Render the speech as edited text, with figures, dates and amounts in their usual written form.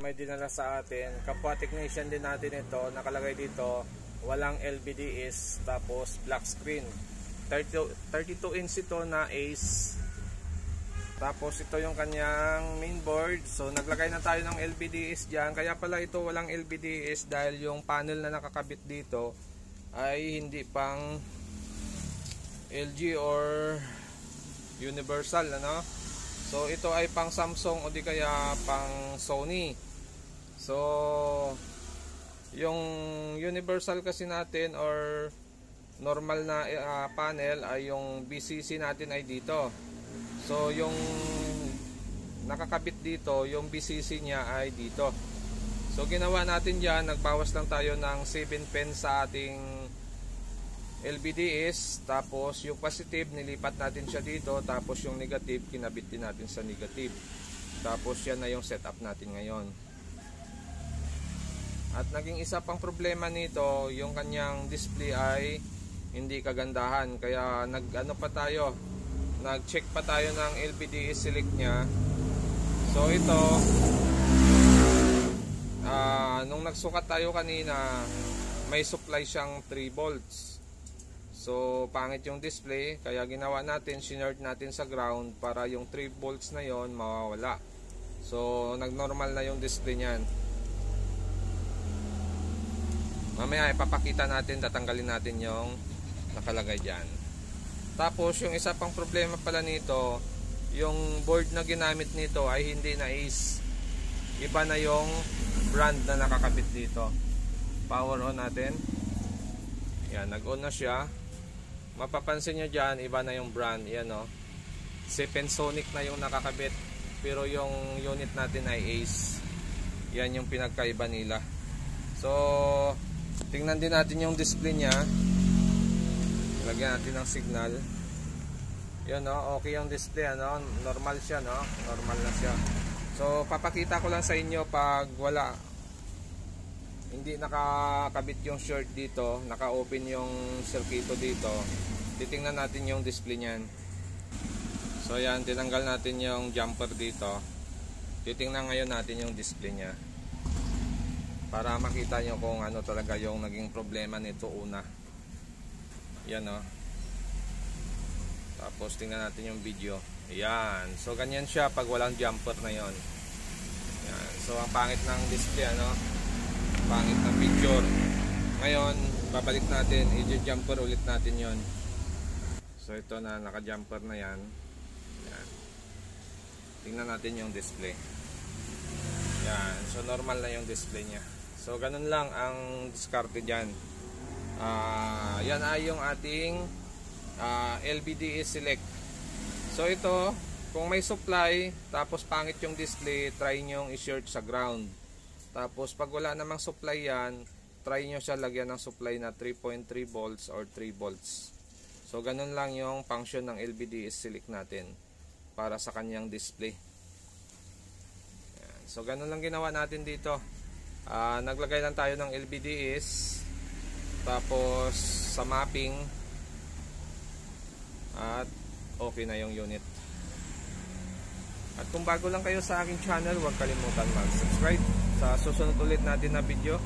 May dinala sa atin, kapwa technician din natin ito, nakalagay dito, walang LVDs, tapos black screen. 32 inch ito na Ace. Tapos ito yung kanyang mainboard. So naglagay na tayo ng LVDs dyan. Kaya pala ito walang LVDs dahil yung panel na nakakabit dito ay hindi pang LG or Universal, ano? So ito ay pang Samsung o di kaya pang Sony. So yung Universal kasi natin or normal na panel ay yung BCC natin ay dito. So yung nakakabit dito, yung BCC niya ay dito. So ginawa natin dyan, nagbawas lang tayo ng 7 pins sa ating LVDs. Tapos yung positive nilipat natin siya dito. Tapos yung negative kinabit din natin sa negative. Tapos yan na yung setup natin ngayon. At naging isa pang problema nito, yung kanyang display ay hindi kagandahan. Kaya nag-check pa tayo ng LVDs select niya. So ito nung nagsukat tayo kanina, may supply siyang 3 volts. So pangit yung display, kaya ginawa natin, sinerd natin sa ground para yung 3 volts na yon mawawala. So nag-normal na yung display niyan. Mamaya ipapakita natin, tatanggalin natin yung nakalagay dyan. Tapos yung isa pang problema pala nito, yung board na ginamit nito ay hindi na Ace. Iba na yung brand na nakakabit dito. Power on natin. Yan, nag-on na siya. Mapapansin nyo dyan, iba na yung brand. Yan o. Sonic na yung nakakabit. Pero yung unit natin ay Ace. Yan yung pinagkaiba nila. So tingnan din natin yung display nya. Lagyan natin ng signal. Yun, no? Okay yung display, ano? Normal siya, no? Normal na siya. So papakita ko lang sa inyo pag wala, hindi nakakabit yung short dito, naka-open yung circuito dito, titingnan natin yung display niyan. So yan, tinanggal natin yung jumper dito. Titingnan ngayon natin yung display nya para makita nyo kung ano talaga yung naging problema nito una. Yan, o. Tapos tingnan natin yung video. Yan. So ganyan siya pag walang jumper na yon. Yan. So ang pangit ng display, ano? Pangit ng picture. Ngayon, babalik natin, i-jumper ulit natin yon. So ito na, naka-jumper na yan. Yan. Tingnan natin yung display. Yan. So normal na yung display nya. So ganun lang ang diskarte dyan. Yan ay yung ating LVDs select. So ito, kung may supply tapos pangit yung display, try nyo i-short sa ground. Tapos pag wala namang supply yan, try nyo siya lagyan ng supply na 3.3 volts or 3 volts. So ganun lang yung function ng LVDs select natin para sa kanyang display. Yan. So ganun lang ginawa natin dito. Naglagay lang tayo ng LVDs, tapos sa mapping, at okay na yung unit. At kung bago lang kayo sa aking channel, huwag kalimutan mag-subscribe sa susunod ulit natin na video.